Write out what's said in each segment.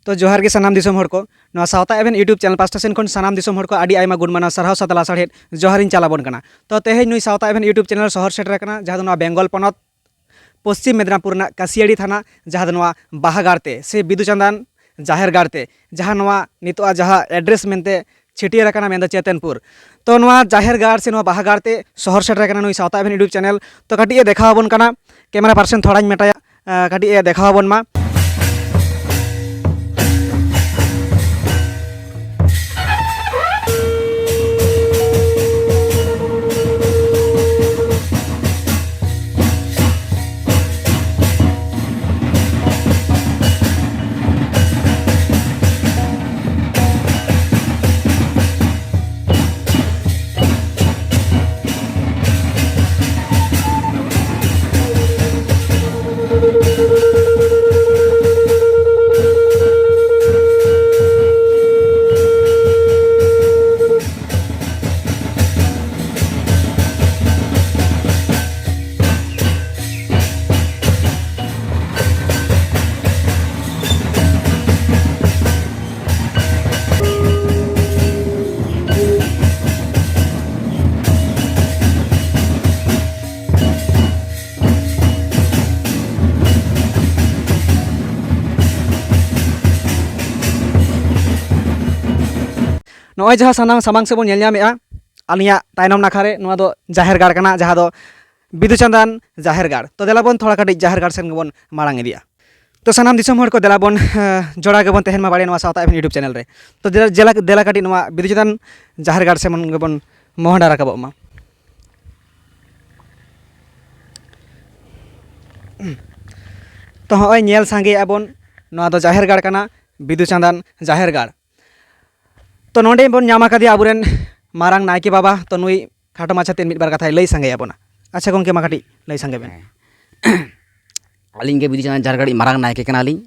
तो जोहार के सानाम दिसोम हर को नवा सावता एवेन यूट्यूब चैनल पास्टा सेन खन सानाम दिसोम हर को आडी आयमा गुण माना सरहाव सातला साड़ेद जोहारिन चालाबोन कना। तो तेहेज नुई सावता एवेन यूट्यूब चैनल शहर सेटर कना जहाँ दो बेंगल पनत पश्चिम मेदिनीपुर कासियाड़ी थाना जहाँ दो बाहागाड़ते से बिदु चांदान जाहेर गाड़ते जहाँ नितोआ जहाँ एड्रेस मेनते छिटियर कना मेन चेतनपुर। तो जाहेर गाड़ से बाहागाड़ते शहर सेटर कना नुई सावता एवेन यूट्यूब चैनल। तो कटिए देखाबोन कना कैमरा पार्सन थोड़ा मेटाया कटिए देखाबोन मा। नॉय जहाँ सानाम सामांग से बन नेलनामेआ आलिया तायनम नाखारे नोआ दो जाहेर गाड़ कना जहाँ दो बिदु चांदान जाहेर गाड़। तो देलाबन थोड़ा कटिज जाहेर गाड़ सेन गबन मारांग इदिया। तो सानाम दिसोम हर को देलाबन जोड़ा गबन तेहन मा बाड़े नोआ सावता एवेन यूट्यूब चैनल रे। तो देला कटिज नोआ बिदु चांदान जाहेर गाड़ सेन गबन मोहडा राकाबो मा। तो हय नेल सांगे आबन नोआ दो जाहेर गाड़ कना बिदु चांदान जाहेर गाड़। तो नोडे बन नामा कदिया आबुरेन मारांग नायके बाबा। तो नुई खाटो माछाते मिद बार कथा लई सांगे आबोना। अच्छा गोंके मा कटी लई सांगे बेन। आलिंग के बिदु चांदान जाहेर गाड़ मारांग नायके कना आलिंग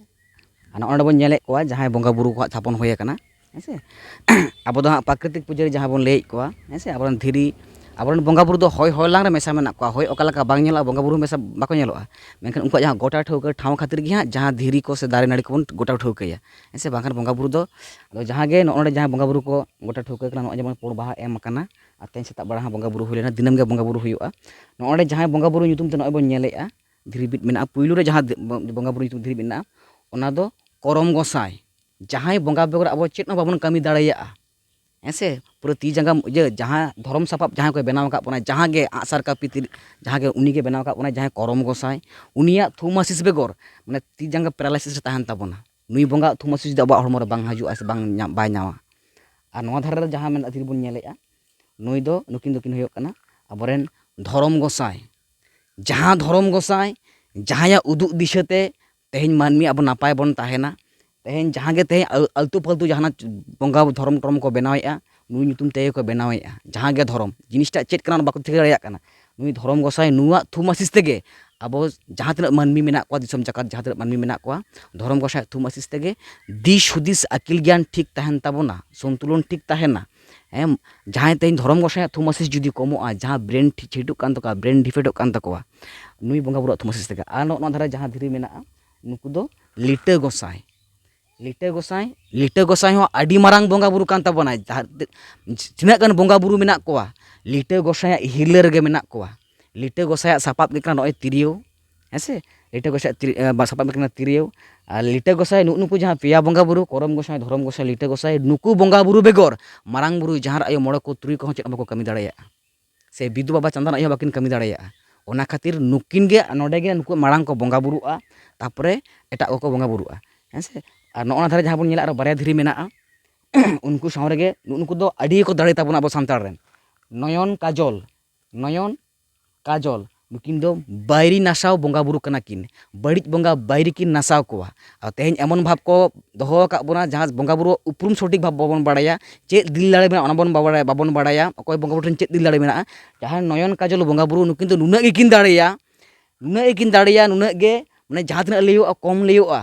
ओंडे बन नेले कोआ जहाँ बंगा बुरु को थापन होय कना हेसे आबो दो प्राकृतिक पुजारी जहाँ बन लई कोआ हेसे आबोरन धीरी आबोरन बंगा बुरु दो होय होयलांग रे मेसा मेना कोआ होय ओकालका बांग नेला बंगा बुरु मेसा बाको नेलोआ मेनखान उनका जहाँ गोटा ठौका ठाव खातिर गे हाँ जहाँ धीरी को से दारे नाड़ी को बन गोटा ठौकाया हेसे बांखान बंगा बुरु दो जहाँ गे नोंडे जहाँ बंगा बुरु को गोटा ठौका कना नों जेमन पोड़ बाहा एम कना आ तेन सेता बड़ा बंगा बुरु हुई लेना दिनम गे बंगा बुरु हुयुआ नोंडे जहाँ बंगा बुरु nyutum ते नोय बन नेलेआ धीरी बिट मेना पुइलु रे जहाँ बंगा बुरु nyutum धीरी मेना ओना दो करम गोसाई जहाँ बंगा बेगर अब चेत न बाबन कमी दाड़ाया हेसे पूरा ती जंगा जहाँ धर्म सापाब जहाँ को बनाव का बना जहाँ गे आसार कापी जहाँ गे उनी के बनाव का बना जहाँ करम गोसाई उनिया थुमासिस बेगर माने ती जंगा पैरालाइसिस ताहन ताबोना नुई बंगा थुमासिस दबा हरमो रे बांग हजुआ से बांग बाय नामा आ नोआ धारे जहाँ मेन धीरी बन नेलेआ नुई दो नुकिन दोकिन होय कना आबोरेन धर्म गोसाई जहाँ धर्म गोसाई जहाँ उदुग दिशते तेहेन मानमी अब नापाय बन ताहेना तेहेन जहाँ गे तेहेन आलतू फालतू जहाँ बंगा धर्म टर्म को बनावेआ नुई nyutum ते को बनावेआ जहाँ गे धर्म जिनिसटा चेत कना बाको ठिक दाड़ेया कना नुई धर्म गोसाई नुआ थुमासिस तेगे अब जहाँ तिना मानमी मेना को दिसम जाकात जहाँ तिना मानमी मेना को धर्म गोसाई थुमासिस तेगे दिस हुदिस आकिल ज्ञान ठीक ताहेन ताबोना संतुलन ठीक ताहेना एम जहाँ तेहेन धर्म गोसाई थुमासिस जुदी कमोआ जहाँ ब्रेन छिटुक कान तका ब्रेन डिफेक्टोक कान तकोआ नुई बंगा बुरु थुमासिस तेगे आ नोना धारा जहाँ धीरी मेना नुकु दो लिटा गोसाई हो आडी मारांग बंगा बुरु कान ताबोना तिना गान बंगा बुरु मेना कोआ लिटा गोसाई हिलर गे मेना कोआ लिटा गोसाई सापाब के नय तिरियो हेसे लिटा गोसाई सापाब के तिरियो लिटा गोसाई नुकु जहाँ पेया बंगा बुरु करम गोसाई धर्म गोसाई लिटा गोसाई नुकु बंगा बुरु बेगर मारांग बुरु जहाँ आयो मोड़ को तुरी को चेत बाको कमी दाड़ाया से बिदु बाबा चांदान आयो बाकिन कमी दाड़ाया ओना खातिर नुकिन गे नोडे गे नुकु मारांग को बंगा बुरुआ तापरे एटा को बंगा बुरुआ हेसे आ नोना धारे जहाँ बन नेला आरो बारे धीरी मेना उनको सावरे गे नुकु दो आडी को दाड़े ताबोना अब सान्ताड़ रेन नयन काजल नुकिन दो बायरी नासाव बंगा बुरु कना किन बड़िज बंगा बायरी किन नासाव कोआ आ तेहेन एमन भाव को दोहो का बोना जहाँ बंगा बुरु उपरुम सठिक भाव बाबन बाड़ाया चेत दिल दाड़े मेना ओना बाबन बाड़ाया अकोय बंगा बुरु चेत दिल दाड़े मेना जहाँ नयन काजल बंगा बुरु नुकिन दो नुना गे किन दाड़ेया नुना गे माने जहाँ तिना लैयोआ कम लैयोआ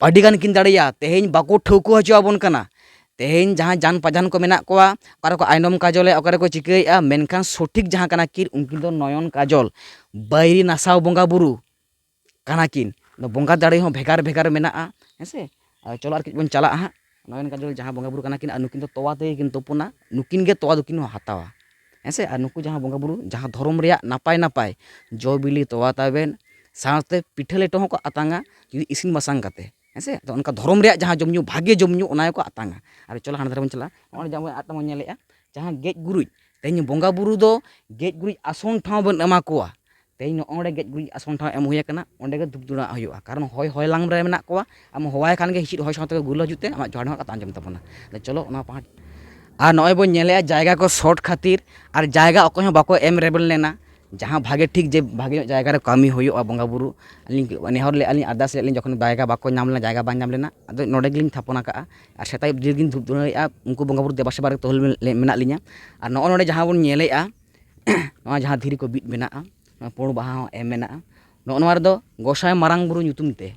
आडी गान किन दाड़ेया तेहेन बाको ठौको हचो आबन कना तेहेन जहाँ जान पाजान को मेना कोआ ओकारे को आयनम काजले ओकारे को चिकायेआ मेनखान सठिक जहाँ कना किन उनकिन दो नयन काजल बायरी नासाव बंगा बुरु कना किन बंगा दाड़े हो भेगार भेगार मेना हेसे चलो आर बन चला हाँ नॉन का जहाँ बंगा बुरु कना किन और नुकिन तो तोवा ते किन तोपुना नुकिन गे तोवा दुकिन हतावा ऐसे और नुकु जहाँ बंगा बुरु जहाँ धर्म रे नापाय नापाय जो बिली तोवा ताबेन साथे पिठा लेटो हों को आतांगा जुदी इसिन मसांग काते ऐसे तो उनका धर्म रे जहाँ जमन्यू भाग्य जमन्यू उना को आतांगा और चलो हाना बन चला और जहाँ आत्मा नेलेआ जहाँ गेज गुरुज तेज बंगा बुरु दो गेज गुरुज आसन ठाव बन एमा कोआ तेज नोड़े गेज गुरुज आसन ठाव एम हुई कना ओंडे गे दुबदुड़ा हुआ कारण हय हय लांग रे मेना कोआ आम हवाय खान गे हिचिद हय साथे गुल हजुते आम जोड़ का आंजम तबना चलो ओना पाठ और नॉय बन नेलेआ जायगा को शॉर्ट खातिर और जायगा अकोय हं बाको एम रेबल लेना जहाँ भागे ठीक जे भागे जायगा रे कमी हुआ बंगा बुरु अलिंग नेहर ले अलिंग अरदास ले जखन जायगा बाको नाम लेना जायगा बां नाम लेना अदो नोडे गिलिंग थापना का और सेताय दिगिन धुप दुनाया उनको बंगा बुरु देबा सेबा रे तोहल मेना लिया और नॉ नोडे जहाँ बन नेलेआ नॉ जहाँ धीरी को बीट मेना पुण बाहा एम मेना नॉ नोवा रेदो गोसाय मारांग बुरु ᱧᱩᱛᱩᱢ ते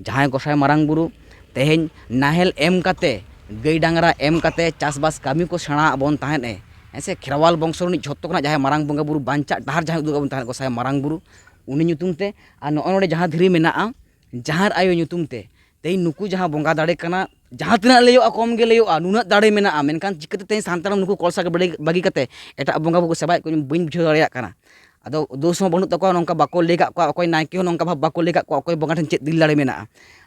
जहाँ गोसाय मारांग बुरु तेहेñ नाहेल एम काते गई डांगरा एम काते चासबास कामी को सेणा बन ताहेन ऐसे खेरवाल वंशो रिनिज झोत्तो खना जहाँ मारांग बंगा बुरु बांचा डाहर जहाँ उदुग बन ताहेन गोसाय मारांग बुरु उनी ᱧᱩᱛᱩᱢ ते और नॉ नोडे जहाँ धीरी मेना जहाँ आयो ᱧᱩᱛᱩᱢ ते तेई नुकु जहाँ बंगा दाड़े कना जहाँ तिना लेयोआ कम गे लेयोआ नुना दाड़े मेना मेनखान चिकाते तेई सांताराम नुकु कलसा के बागी काते एटा बंगा बुरु सेबाय को बइन बुझाव दाड़ेया कना अदो दोष हूँ बनू तक नौका बाको ले अकोय नायके नौका भाव बाको ले अकोय बंगा ठन चेक दिल दाड़े मेना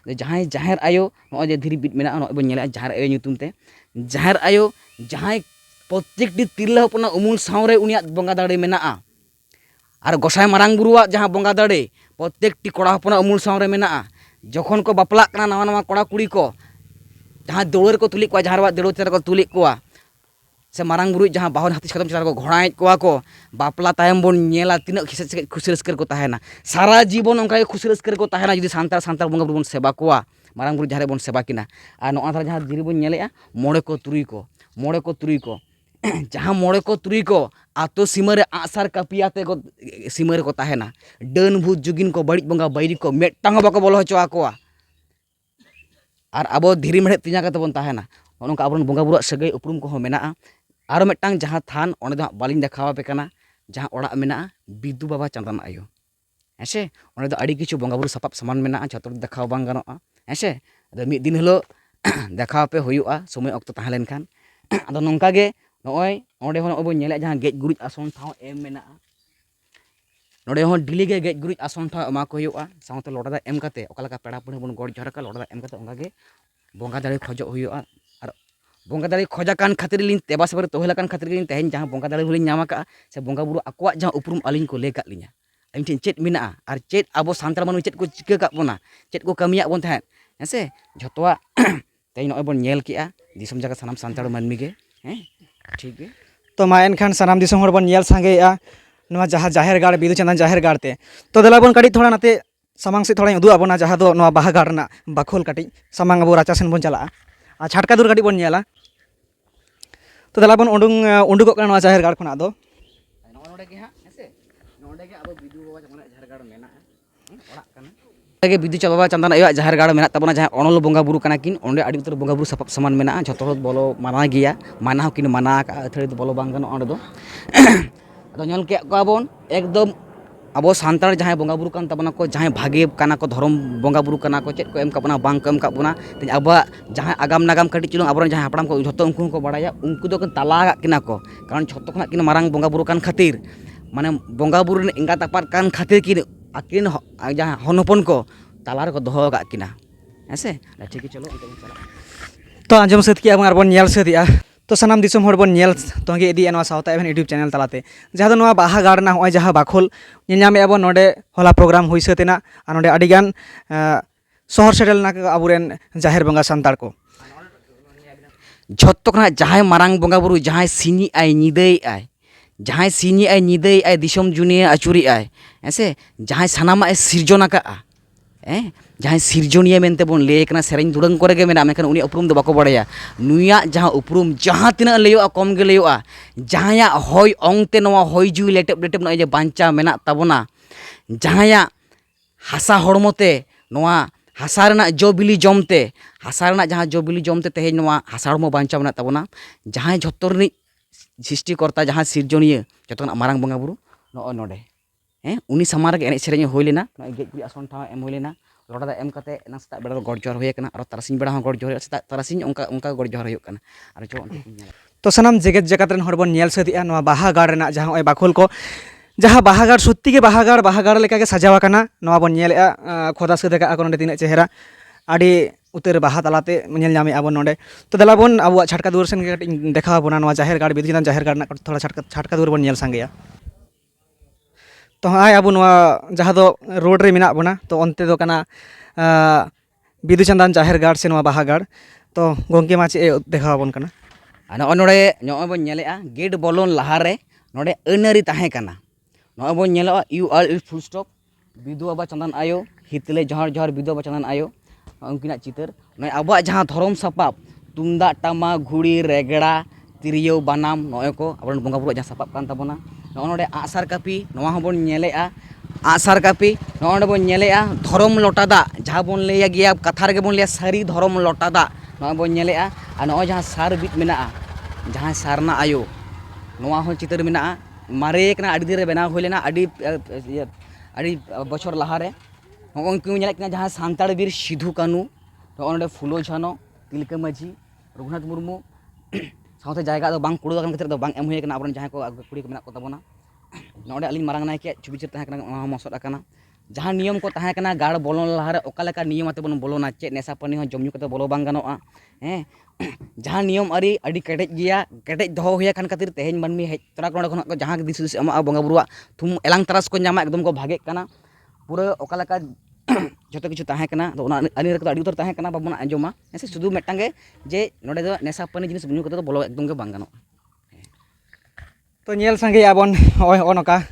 जहाँ जाहेर आयो नॉय धीरी बीट मेना नॉय बन नेला जाहेर आयो ᱧᱩᱛᱩᱢ ते जाहेर आयो जहाँ प्रत्येकटी तिरला हपना उमुल सावरे उनिया बंगा दाड़े मेना और गोसाय मारांग बुरुआ जहाँ बंगा दाड़े प्रत्येकटी कोड़ा हपना उमुल सावरे मेना जखन को बापला कना नवा नवा कोड़ा कुड़ी को जहाँ दौड़ को तुली को जहाँ दौड़ चेतार को तुली को से मारांग बुरु जहाँ बाहन हाथी खतम चेतार को घोड़ाएज को बापला तायम बन नेला तीना खुशी रस्कर को ताहेना सारा जीवन उनका खुशी रस्कर को ताहेना जुदी सांतार सांतार बंगा बुरु बन सेवा कोआ मारांग बुरु जहाँ बन सेवा किना और नोआ जहाँ दिरी बन नेलेआ मोड़े को तुरुई को जहाँ मोड़े को तुरुई को आतो सीमा रे आसार कापियाते को सीमा रे को ताहेना डन भूत जुगिन को बड़ी बंगा बैरी को मेटांग बाको बोलो हचोआ कोआ और अब धीरी मेढ़े तिजा काते बन ताहेना नोंका आबरन बंगा बुरुआ सगै उपरुम को मेना और मेटांग जहाँ थान ओंडे दो बालिंग देखावा पे कना जहाँ ओड़ा मेना बिदु बाबा चंदन आयो ऐसे ओंडे दो अड़ी किछु बंगा बुरु सपाप समान मेना झोतो देखाव बांग गानोआ ऐसे अदो मिद दिन हलो देखाव पे हुयुआ समय अक्तो ताहें लेनखान अदो नोंका गे नॉय ओंडे होन अब नेले जहाँ गेज गुरुज आसन ठाव एम मेना नोडे होन डिली गे गेज गुरुज आसन ठाव एमा को हुयुआ सावते लोटा दा एम काते ओकालका पेड़ा पुणे बन गड़ जहर का लोटा दा एम काते ओंगा गे बंगा दाड़े खोजो हुयुआ और बंगा दाड़े खोजा कान खातिर लिन तेबा सेबा तोहला कान खातिर लिन तेहेन जहाँ बंगा दाड़े हुलिन नामा का से बंगा बुरु आकोआ जहाँ उपरुम अलिन को ले कात लिया अलिन ठेन चेत मेना और चेत अब सांतार मानु चेत को चिका कात बोना चेत को कमिया बन थाहेन हेसे झोतोआ तेई नॉय बन नेल केआ दिसम जागा सानाम सांतार मानमी गे हैं ठीक है तो मा एनखान सानाम दिसम हर बन नेल सांगेआ नोआ जहाँ जाहेर गाड़ बिदु चंदन जाहेर गाड़ ते तो देला बन काटी थोड़ा नाते सामांग से थोड़ा उदू आबोना जहाँ दो नोआ बाहा गाड़ ना बाखोल काटी सामांग अब राचा सेन बन चला आ छाटका दूर काटी बन नेला तो देला बन उंडुगो का नोआ जाहेर गाड़ खना दो नोडे के हां हेसे नोडे के अब बिदु बाबा जमना जाहेर गाड़ मेना ओड़ा कना गे बिदु बाबा चंदन आयो जाहेर गाड़ मेना तबना जहाँ ओनल बंगा बुरु कना किन ओंडे अड़ी उतर बंगा बुरु सपाप समान मेना झोतो बोलो माना गिया माना किन माना का अथड़ी बोलो बांग गानो ओंडे दो अदो नेल के कोबन एकदम अब सांतार जहाँ बंगा बुरु कान तबना को जहाँ भागे काना को धर्म बंगा बुरु काना को चेत को एम काबना बांग कम काबना तेज अब जहाँ आगाम नागाम कटी चुलुंग अब जहाँ हपड़ाम को झोतो उनको को बड़ाया उनको दो तला किना को कारण झोतो खना किन मारांग बंगा बुरु कान खातिर माने बंगा बुरु इंगा तापार कान खातिर किन आकिन जहाँ हनपन को तलार को दोहो का किना ऐसे ठीक है चलो तो आंजम सत किया बन नेल सदिया तो सानाम दिसम हर बन नेल तोंगे इदी एनवा सावता एवन यूट्यूब चैनल तलाते जहाँ नोआ बाहा गाड़ ना होय जहाँ बाखोल नेलनामे अब नोडे होला प्रोग्राम हुई सतेना आ नोडे अडिगान शहर सेटल ना आबुरेन जाहेर बंगा सांतार को झोतो खना जहाँ मारांग बंगा बुरु जहाँ सिनी आय निदई आय जहाँ सिनी आय निदई आय दिसम जुनिया आचुरी आय ऐसे जहाँ सानामा सिरजोना का जहाँ सिरजोनिया मेनते बन ले कना सेरेंज दुड़ंग करे गे मेना मेखान उनी उपरुम दो बाको बड़ाया नुया जहाँ उपरुम जहाँ तिना लेयोआ कम गे लेयोआ जहाँ हय अंगते नवा हय जुई लेटेप लेटेप नय जे बांचा मेना ताबोना जहाँ हासा हड़मोते नवा हासा रेना जो बिली जमते हासा रेना जहाँ जो बिली जमते तेहेज नवा हासा हड़मो बांचा मेना ताबोना जहाँ झोतो रिनिज सृष्टिकर्ता जहाँ सिरजोनिया जतो मारांग बंगा बुरु नोडे उनी सामान रे एने सेरेंज होय लेना गेज गुरी आसन ठाव एम होय लेना ᱞᱚᱴᱟ ᱫᱟᱜ ᱮᱢ ᱠᱟᱛᱮ ᱮᱱᱟᱝ ᱥᱮᱛᱟᱜ ᱵᱮᱲᱟ ᱜᱚᱰ ᱡᱚᱦᱟᱨ ᱦᱩᱭ ᱟᱠᱟᱱᱟ, ᱟᱨᱚ ᱛᱟᱨᱟᱥᱤᱧ ᱵᱮᱲᱟ ᱦᱚᱸ ᱜᱚᱰ ᱡᱚᱦᱟᱨ ᱦᱩᱭᱩᱜᱼᱟ, ᱥᱮᱛᱟᱜ ᱛᱟᱨᱟᱥᱤᱧ ᱚᱱᱠᱟ ᱜᱚᱰ ᱡᱚᱦᱟर ᱦᱩᱭᱩᱜ ᱠᱟᱱᱟ᱾ ᱟᱨ ᱪᱚ ᱚᱸᱰᱮ ᱧᱮᱞ ᱛᱚ ᱥᱟᱱᱟᱢ ᱡᱮᱜᱮᱛ ᱡᱟᱠᱟᱛ ᱨᱮᱱ ᱦᱚᱲ ᱵᱚᱱ ᱧᱮᱞ ᱥᱟᱹᱛᱮᱜᱼᱟ ᱱᱚᱣᱟ ᱵᱟᱦᱟ ᱜᱟᱲ ᱨᱮᱱᱟᱜ ᱡᱟᱦᱟᱸ ᱱᱚᱜᱼᱚᱭ ᱵᱟᱠᱷᱳᱞ ᱠᱚ, ᱡᱟᱦᱟᱸ ᱵᱟᱦᱟ ᱜᱟᱲ ᱥᱚᱛᱛᱤ ᱜᱮ ᱵᱟᱦᱟ ᱜᱟᱲ ᱞᱮᱠᱟᱜᱮ ᱥᱟᱡᱟᱣ ᱟᱠᱟᱱᱟ, ᱱᱚᱣᱟ ᱵᱚᱱ ᱧᱮᱞᱮᱜᱼᱟ ᱠᱷᱚᱫᱟ ᱥᱟᱹᱛ ᱟᱠᱟᱜᱼᱟ ᱠᱚ ᱱᱚᱸᱰᱮ ᱛᱤᱱᱟᱹᱜ ᱪᱮᱦᱨᱟ ᱟᱹᱰᱤ ᱩᱛᱟᱹᱨ ᱵᱟᱦᱟ ᱛᱟᱞᱟᱛᱮ ᱧᱮᱞ ᱧᱟᱢᱮᱫᱼᱟ ᱵᱚᱱ ᱱᱚᱸᱰᱮ᱾ ᱛᱚ ᱫᱮᱞᱟ ᱵᱚᱱ ᱟᱵᱚᱣᱟᱜ ᱪᱷᱟᱴᱠᱟ ᱫᱩᱣᱟᱹᱨ ᱥᱮᱱ ᱜᱮ ᱠᱟᱹᱴᱤᱡ ᱤᱧ ᱫᱮᱠᱷᱟᱣ ᱟᱵᱚᱱᱟ, ᱱᱚᱣᱟ ᱡᱟᱦᱮᱨ ᱜᱟᱲ ᱵᱤᱫᱩ ᱪᱟᱸᱫᱟᱱ ᱡᱟᱦᱮᱨ ᱜᱟᱲ ᱨᱮᱱᱟᱜ ᱛᱷᱚᱲᱟ ᱪᱷᱟᱴᱠᱟ ᱫᱩᱣᱟᱹᱨ ᱵᱚᱱ ᱧᱮᱞ ᱥᱟᱸᱜᱮᱭᱟ᱾ ᱛᱚ ᱦᱚᱸᱜᱼᱚᱭ ᱟᱵᱚ ᱱᱚᱣᱟ ᱡᱟᱦᱟᱸ ᱫᱚ ᱨᱳᱰ ᱨᱮ ᱢᱮᱱᱟᱜ ᱵᱚᱱᱟ, ᱛᱚ ᱚᱱᱛᱮ ᱫᱚ ᱠᱟᱱᱟ ᱵᱤᱫᱩ ᱪᱟᱸᱫᱟᱱ ᱡᱟᱦᱮᱨ ᱜᱟᱲ ᱥᱮ ᱱᱚᱣᱟ ᱵᱟᱦᱟ ᱜᱟᱲ᱾ ᱛᱚ ᱜᱚᱝᱠᱮ ᱢᱟ ᱪᱮᱫ ᱮ ᱫᱮᱠᱷᱟᱣ ᱟᱵᱚᱱ ᱠᱟᱱᱟ? ᱟᱨ ᱱᱚᱜᱼᱚᱭ ᱵᱚᱱ ᱧᱮᱞᱮᱜᱼᱟ ᱜᱮᱴ ᱵᱚᱞᱚᱱ ᱞᱟᱦᱟᱨᱮ ᱱᱚᱰᱮ ᱟᱹᱱᱟᱹᱨᱤ ᱛᱟᱦᱮᱸ ᱠᱟᱱᱟ᱾ ᱱᱚᱜᱼᱚᱭ ᱵᱚᱱ ᱧᱮᱞᱚᱜᱼᱟ URL ᱯᱷᱩᱞ ᱥᱴᱚᱯ ᱵᱤᱫᱩ ᱵᱟᱵᱟ ᱪᱟᱸᱫᱟᱱ ᱟᱭᱳ ᱦᱤᱛᱞᱮ ᱡᱚᱦᱟᱨ ᱡᱚᱦᱟᱨ ᱵᱤᱫᱩ ᱵᱟᱵᱟ ᱪᱟᱸᱫᱟᱱ ᱟᱭᱳ, ᱩᱱᱠᱤᱱᱟᱜ ᱪᱤᱛᱟᱹᱨ᱾ ᱱᱚᱜᱼᱚᱭ ᱟᱵᱚᱣᱟᱜ ᱡᱟᱦᱟᱸ ᱫᱷᱚᱨᱚᱢ ᱥᱟᱯᱟᱵ ᱛᱩᱢᱫᱟᱜ ᱴᱟᱢᱟᱠ ᱜᱷᱩᱲᱤ ᱨᱮᱜᱽᱲᱟ ᱛᱤᱨᱭᱳ ᱵᱟᱱᱟᱢ, ᱱᱚᱜᱼᱚᱭ ᱠᱚ ᱟᱵᱚᱨᱮᱱ ᱵᱚᱸᱜᱟᱼᱵᱩᱨᱩᱣᱟᱜ ᱡᱟᱦᱟᱸ ᱥᱟᱯᱟᱵ ᱠᱟᱱ ᱛᱟᱵᱚᱱᱟ᱾ ᱱᱚᱜᱼᱚ ᱱᱚᱰᱮ ᱟᱸᱜᱼᱥᱟᱨ ᱠᱟᱹᱯᱤ, ᱱᱚᱣᱟ ᱦᱚᱸᱵᱚᱱ ᱧᱮᱞᱮᱜᱼᱟ ᱟᱸᱜᱼᱥᱟᱨ ᱠᱟᱹᱯᱤ᱾ ᱱᱚᱜᱼᱚ ᱱᱚᱰᱮ ᱵᱚᱱ ᱧᱮᱞᱮᱜᱼᱟ ᱫᱷᱚᱨᱚᱢ ᱞᱚᱴᱟ ᱫᱟᱜ, ᱡᱟᱦᱟᱸ ᱵᱚᱱ ᱞᱟᱹᱭᱟ ᱜᱮᱭᱟ ᱠᱟᱛᱷᱟ ᱨᱮᱜᱮ ᱵᱚᱱ ᱞᱟᱹᱭᱟ ᱥᱟᱹᱨᱤ ᱫᱷᱚᱨᱚᱢ ᱞᱚᱴᱟ ᱫᱟᱜ, ᱱᱚᱜᱼᱚᱭ ᱵᱚᱱ ᱧᱮᱞᱮᱜᱼᱟ᱾ ᱟᱨ ᱱᱚᱜᱼᱚᱭ ᱡᱟᱦᱟᱸ ᱥᱟᱨ ᱵᱤᱫ ᱢᱮᱱᱟᱜᱼᱟ, ᱡᱟᱦᱟᱸᱭ ᱥᱟᱨᱱᱟ ᱟᱭᱳ, ᱱᱚᱣᱟ ᱦᱚᱸ ᱪᱤᱛᱟᱹᱨ ᱢᱮᱱᱟᱜᱼᱟ, ᱢᱟᱨᱮ ᱠᱟᱱᱟ, ᱟᱹᱰᱤ ᱫᱤᱱ ᱨᱮ ᱵᱮᱱᱟᱣ ᱦᱩᱭ ᱞᱮᱱᱟ, ᱟᱹᱰᱤ ᱵᱚᱪᱷᱚᱨ ᱞᱟᱦᱟᱨᱮ᱾ ᱱᱚᱜᱼᱚᱭ ᱩᱱᱠᱩ ᱧᱮᱞᱮᱫ ᱠᱤᱱᱟ ᱡᱟᱦᱟᱸᱭ ᱥᱟᱱᱛᱟᱲ ᱵᱤᱨ ᱥᱤᱫᱷᱩ ᱠᱟᱹᱱᱩ, ᱱᱚᱜᱼᱚ ᱱᱚᱰᱮ ᱯᱷᱩᱞᱳ ᱡᱷᱟᱱᱚ ᱛᱤᱞᱠᱟᱹ ᱢᱟᱹᱡᱷᱤ ᱨᱚᱜᱷᱩᱱᱟᱛᱷ ᱢᱩᱨᱢᱩ, ᱥᱟᱶᱛᱮ ᱡᱟᱭᱜᱟ ᱫᱚ ᱵᱟᱝ ᱠᱩᱲᱟᱹᱣ ᱟᱠᱟᱱ ᱠᱷᱟᱹᱛᱤᱨ ᱫᱚ ᱵᱟᱝ ᱮᱢ ᱦᱩᱭ ᱟᱠᱟᱱᱟ, ᱟᱵᱚᱨᱮᱱ ᱡᱟᱦᱟᱸᱭ ᱠᱚ ᱠᱩᱲᱤ ᱠᱚ ᱢᱮᱱᱟᱜ ᱠᱚ ᱛᱟᱵᱚᱱᱟ᱾ ᱱᱚᱰᱮ ᱟᱹᱞᱤᱧ ᱢᱟᱨᱟᱝ ᱱᱟᱭᱠᱮᱭᱟᱜ ᱪᱷᱚᱵᱤ ᱪᱤᱛᱟᱹᱨ ᱛᱟᱦᱮᱸ ᱠᱟᱱᱟ, ᱚᱱᱟ ᱦᱚᱸ ᱢᱚᱥᱚᱫ ᱟᱠᱟᱱᱟ᱾ ᱡᱟᱦᱟᱸ ᱱᱤᱭᱚᱢ ᱠᱚ ᱛᱟᱦᱮᱸ ᱠᱟᱱᱟ ᱜᱟᱲ ᱵᱚᱞᱚᱱ ᱞᱟᱦᱟᱨᱮ ᱚᱠᱟ ᱞᱮᱠᱟ ᱱᱤᱭᱚᱢ ᱟᱛᱮ ᱵᱚᱱ ᱵᱚᱞᱚᱱᱟ, ᱪᱮᱫ ᱱᱮᱥᱟ ᱯᱟᱹᱱᱤ ᱦᱚᱸ ᱡᱚᱢ ᱧᱩ ᱠᱟᱛᱮ ᱵᱚᱞᱚ ᱵᱟᱝ ᱜᱟᱱᱚᱜᱼᱟ, ᱦᱮᱸ ᱡᱟᱦᱟᱸ ᱱᱤᱭᱚᱢ ᱟᱹᱨᱤ ᱟᱹᱰᱤ ᱠᱮᱴᱮᱡ ᱜᱮᱭᱟ, ᱠᱮᱴᱮᱡ ᱫᱚᱦᱚ ᱦᱩᱭ ᱟᱠᱟᱱ ᱠᱷᱟᱹᱛᱤᱨ ᱛᱮᱦᱮᱧ ᱢᱟᱹᱱᱢᱤ ᱦᱮᱡ ᱛᱚᱨᱟ ᱱᱚᱰᱮ ᱠᱷᱚᱱᱟᱜ ᱡᱟᱦᱟᱸ ᱫᱤᱥ ᱦᱩᱫᱤᱥ ᱮᱢᱚᱜᱼᱟ ᱵᱚᱸᱜᱟᱼᱵᱩᱨᱩᱣᱟᱜ ᱛᱷᱩᱢ ᱮᱞᱟᱝ ᱛᱟᱨᱟᱥ ᱠᱚ ᱧᱟᱢᱟ, ᱮᱠᱫᱚᱢ ᱠᱚ ᱵᱷᱟᱜᱮᱜ ᱠᱟᱱᱟ ᱯᱩᱨᱟᱹ ᱚᱠᱟ ᱞᱮᱠᱟ ᱡᱚᱛᱚ ᱠᱤᱪᱷᱩ ᱛᱟᱦᱮᱸ ᱠᱟᱱᱟ᱾ ᱟᱫᱚ ᱚᱱᱟ ᱟᱹᱞᱤᱧ ᱨᱮ ᱟᱹᱰᱤ ᱩᱛᱟᱹᱨ ᱛᱟᱦᱮᱸ ᱠᱟᱱᱟ, ᱵᱟᱵᱚᱱ ᱟᱸᱡᱚᱢᱟ ᱦᱮᱸ ᱥᱮ, ᱥᱩᱫᱷᱩ ᱢᱤᱫᱴᱟᱝ ᱜᱮ ᱡᱮ ᱱᱚᱰᱮ ᱫᱚ ᱱᱮᱥᱟ ᱯᱟᱹᱱᱤ ᱡᱤᱱᱤᱥ ᱧᱩ ᱠᱟᱛᱮ ᱫᱚ ᱵᱚᱞᱚ ᱮᱠᱫᱚᱢ ᱜᱮ ᱵᱟᱝ ᱜᱟᱱᱚᱜᱼᱟ᱾ ᱛᱚ ᱧᱮᱞ ᱥᱟᱸᱜᱮᱭᱟ ᱵᱚᱱ ᱱᱚᱜᱼᱚᱭ ᱱᱚᱝᱠᱟ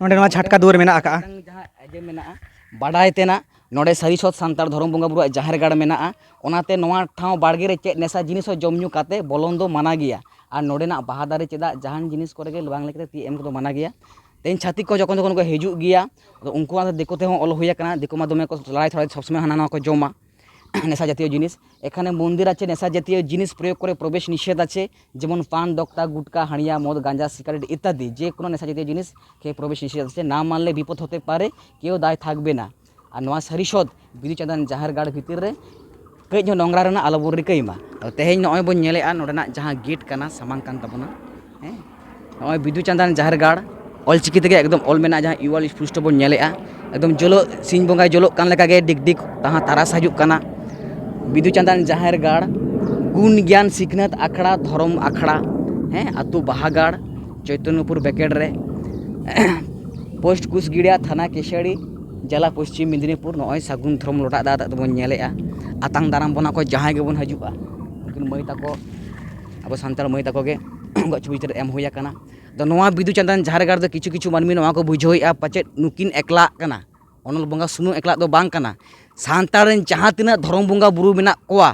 ᱱᱚᱸᱰᱮ ᱱᱚᱣᱟ ᱪᱷᱟᱴᱠᱟ ᱫᱩᱣᱟᱹᱨ ᱢᱮᱱᱟᱜ ᱟᱠᱟᱜᱼᱟ᱾ ᱢᱤᱫᱴᱟᱝ ᱡᱟᱦᱟᱸ ᱢᱮᱱᱟᱜᱼᱟ ᱵᱟᱰᱟᱭ ᱛᱮᱱᱟᱜ, ᱱᱚᱰᱮ ᱥᱟᱹᱨᱤ ᱥᱚᱛ ᱥᱟᱱᱛᱟᱲ ᱫᱷᱚᱨᱚᱢ ᱵᱚᱸᱜᱟᱼᱵᱩᱨᱩᱣᱟᱜ ᱡᱟᱦᱮᱨ ᱜᱟᱲ ᱢᱮᱱᱟᱜᱼᱟ, ᱚᱱᱟᱛᱮ ᱱᱚᱣᱟ ᱴᱷᱟᱶ ᱵᱟᱲᱜᱮ ᱨᱮ ᱪᱮᱫ ᱱᱮᱥᱟ ᱡᱤᱱᱤᱥ ᱦᱚᱸ ᱡᱚᱢ ᱧᱩ ᱠᱟᱛᱮ ᱵᱚᱞᱚᱱ ᱫᱚ ᱢᱟᱱᱟ ᱜᱮᱭᱟ᱾ ᱟᱨ ᱱᱚᱰᱮᱱᱟᱜ ᱵᱟᱦᱟ ᱫᱟᱨᱮ ᱪᱮᱫᱟᱜ ᱡᱟᱦᱟᱱ ᱡᱤᱱᱤᱥ ᱠᱚᱨᱮ ᱜᱮ ᱵᱟᱝ ᱞᱟᱹᱭ ᱠᱟᱛᱮ ᱛᱤ ᱮᱢ ᱠᱚᱫᱚ ᱢᱟᱱᱟ ᱜᱮᱭᱟ᱾ ᱛᱮᱦᱮᱧ ᱪᱷᱟᱹᱛᱤᱠ ᱠᱚ ᱡᱚᱠᱷᱚᱱ ᱠᱚ ᱦᱤᱡᱩᱜ ᱜᱮᱭᱟ, ᱟᱫᱚ ᱩᱱᱠᱩᱣᱟᱜ ᱫᱤᱠᱩ ᱛᱮᱦᱚᱸ ᱚᱞ ᱦᱩᱭ ᱟᱠᱟᱱᱟ, ᱫᱤᱠᱩ ᱢᱟ ᱫᱚᱢᱮ ᱠᱚ ᱞᱟᱲᱟᱭ ᱛᱷᱚᱲᱟᱭ ᱥᱚᱵ ᱥᱚᱢᱚᱭ ᱦᱟᱱᱟ ᱱᱟᱣᱟ ᱠᱚ ᱡᱚᱢᱟ নেশা জাতীয় জিনিস। এখানে মন্দির আছে নেশা জাতীয় জিনিস প্রয়োগ করে প্রবেশ নিষেধ আছে, যেমন পান দক্তা গুটকা হাঁড়িয়া মদ গাঁজা সিগারেট ইত্যাদি যে কোনো নেশা জাতীয় জিনিস খেয়ে প্রবেশ নিষেধ আছে। না মানলে বিপদ হতে পারে, কেউ দায় থাকবে না। আর নোয়া সারিসদ বিধু চাঁদান জাহের গাড় ভিতর রে ᱠᱟᱹᱡ ᱦᱚᱸ ᱱᱚᱝᱨᱟ ᱨᱮᱱᱟᱜ ᱟᱞᱚ ᱵᱚᱱ ᱨᱤᱠᱟᱹᱭ ᱢᱟ। ᱛᱮᱦᱮᱧ ᱱᱚᱜᱼᱚᱭ ᱵᱚᱱ ᱧᱮᱞᱮᱜᱼᱟ ᱱᱚᱰᱮᱱᱟᱜ ᱡᱟᱦᱟᱸ ᱜᱮᱴ ᱠᱟᱱᱟ ᱥᱟᱢᱟᱝ ᱠᱟᱱ ᱛᱟᱵᱚᱱᱟ, ᱦᱮᱸ ᱱᱚᱜᱼᱚᱭ ᱵᱤᱫᱩ ᱪᱟᱸᱫᱟᱱ ᱡᱟᱦᱮᱨ ᱜᱟᱲ ᱚᱞᱪᱤᱠᱤ ᱛᱮᱜᱮ ᱮᱠᱫᱚᱢ ᱚᱞ ᱢᱮᱱᱟᱜᱼᱟ, ᱡᱟᱦᱟᱸ URL ᱯᱩᱥᱴᱟᱹ ᱵᱚᱱ ᱧᱮᱞᱮᱜᱼᱟ ᱮᱠᱫᱚম ᱡᱩᱞᱩᱜ ᱥᱤᱧ ᱵᱚᱸᱜᱟᱭ ᱡᱩᱞᱩᱜ ᱠᱟᱱ ᱞᱮᱠᱟᱜᱮ ᱰᱤᱜᱽ ᱰᱤᱜᱽ ᱛᱟᱦᱟᱸ ᱛᱟᱨᱟᱥ ᱦᱤᱡᱩᱜ ᱠᱟᱱᱟ। বিধু চাঁদান জাহের গাড় গুণ জ্ঞান সিখনাত আখড়া ধরম আখড়া, হ্যাঁ আতু বাহাগাড় চৈতন্যপুর ব্যাকেট রে পোস্ট কুশগিড়িয়া থানা কেশাড়ি জেলা পশ্চিম মেদিনীপুর। নয় সাগুন ধরম লটা দাঁত বন ᱧᱮᱞᱮᱜᱼᱟ। আতাং দারাম বনা ᱠᱚ ᱡᱟᱦᱟᱸᱭ ᱜᱮᱵᱚᱱ ᱦᱤᱡᱩᱜᱼᱟ, ᱩᱱᱠᱤᱱ ᱢᱟᱹᱭ ᱛᱟᱠᱚ ᱟᱵᱚ ᱥᱟᱱᱛᱟᱲ ᱢᱟᱹᱭ ᱛᱟᱠᱚ ᱜᱮ ᱩᱱᱠᱩᱣᱟᱜ ᱪᱷᱚᱵᱤ ᱪᱤᱛᱟᱹᱨ ᱮᱢ ᱦᱩᱭ ᱟᱠᱟᱱᱟ। ᱟᱫᱚ ᱱᱚᱣᱟ ᱵᱤᱫᱩ ᱪᱟᱸᱫᱟᱱ ᱡᱟᱦᱮᱨ ᱜᱟᱲ ᱫᱚ ᱠᱤᱪᱷᱩ ᱠᱤᱪᱷᱩ ᱢᱟᱹᱱᱢᱤ ᱱᱚᱣᱟ ᱠᱚ ᱵᱩᱡᱷᱟᱹᱣᱮᱜᱼᱟ ᱯᱟᱪᱮᱫ ᱱᱩᱠᱤᱱ ᱮᱠᱞᱟᱜ ᱠᱟᱱᱟ, ᱚᱱᱚᱞ ᱵᱚᱸᱜᱟ ᱥᱩᱢᱩᱝ ᱮᱠᱞᱟᱜ ᱫᱚ ᱵᱟᱝ ᱠᱟᱱᱟ। ᱥᱟᱱᱛᱟᱲ ᱨᱮᱱ ᱡᱟᱦᱟᱸ ᱛᱤᱱᱟᱹᱜ ᱫᱷᱚᱨᱚᱢ ᱵᱚᱸᱜᱟ ᱵᱩᱨᱩ ᱢᱮᱱᱟᱜ ᱠᱚᱣᱟ,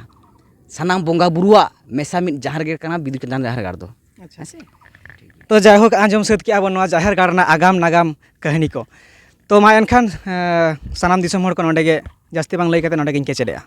ᱥᱟᱱᱟᱢ ᱵᱚᱸᱜᱟ ᱵᱩᱨᱩᱣᱟᱜ ᱢᱮᱥᱟ ᱢᱤᱫ ᱡᱟᱦᱮᱨ ᱜᱟᱲ ᱠᱟᱱᱟ ᱵᱤᱫᱩ ᱪᱟᱸᱫᱟᱱ ᱡᱟᱦᱮᱨ ᱜᱟᱲ ᱫᱚ। ᱟᱪᱪᱷᱟ, ᱛᱚ ᱡᱟᱭᱦᱳᱠ ᱟᱸᱡᱚᱢ ᱥᱟᱹᱛ ᱠᱮᱜᱼᱟ ᱵᱚᱱ ᱱᱚᱣᱟ ᱡᱟᱦᱮᱨ ᱜᱟᱲ ᱨᱮᱱᱟᱜ ᱟᱜᱟᱢ ᱱᱟᱜᱟᱢ ᱠᱟᱹᱦᱱᱤ ᱠᱚ। ᱛᱚ ᱢᱟ ᱮᱱᱠᱷᱟᱱ ᱥᱟᱱᱟᱢ ᱫᱤᱥᱚᱢ ᱦᱚᱲ ᱠᱚ ᱱᱚᱸᱰᱮ ᱜᱮ ᱡᱟᱹᱥᱛᱤ ᱵᱟᱝ ᱞᱟᱹᱭ ᱠᱟᱛᱮ ᱱᱚᱸᱰᱮ ᱜᱤᱧ ᱠᱮᱪᱮᱫᱮᱜᱼᱟ।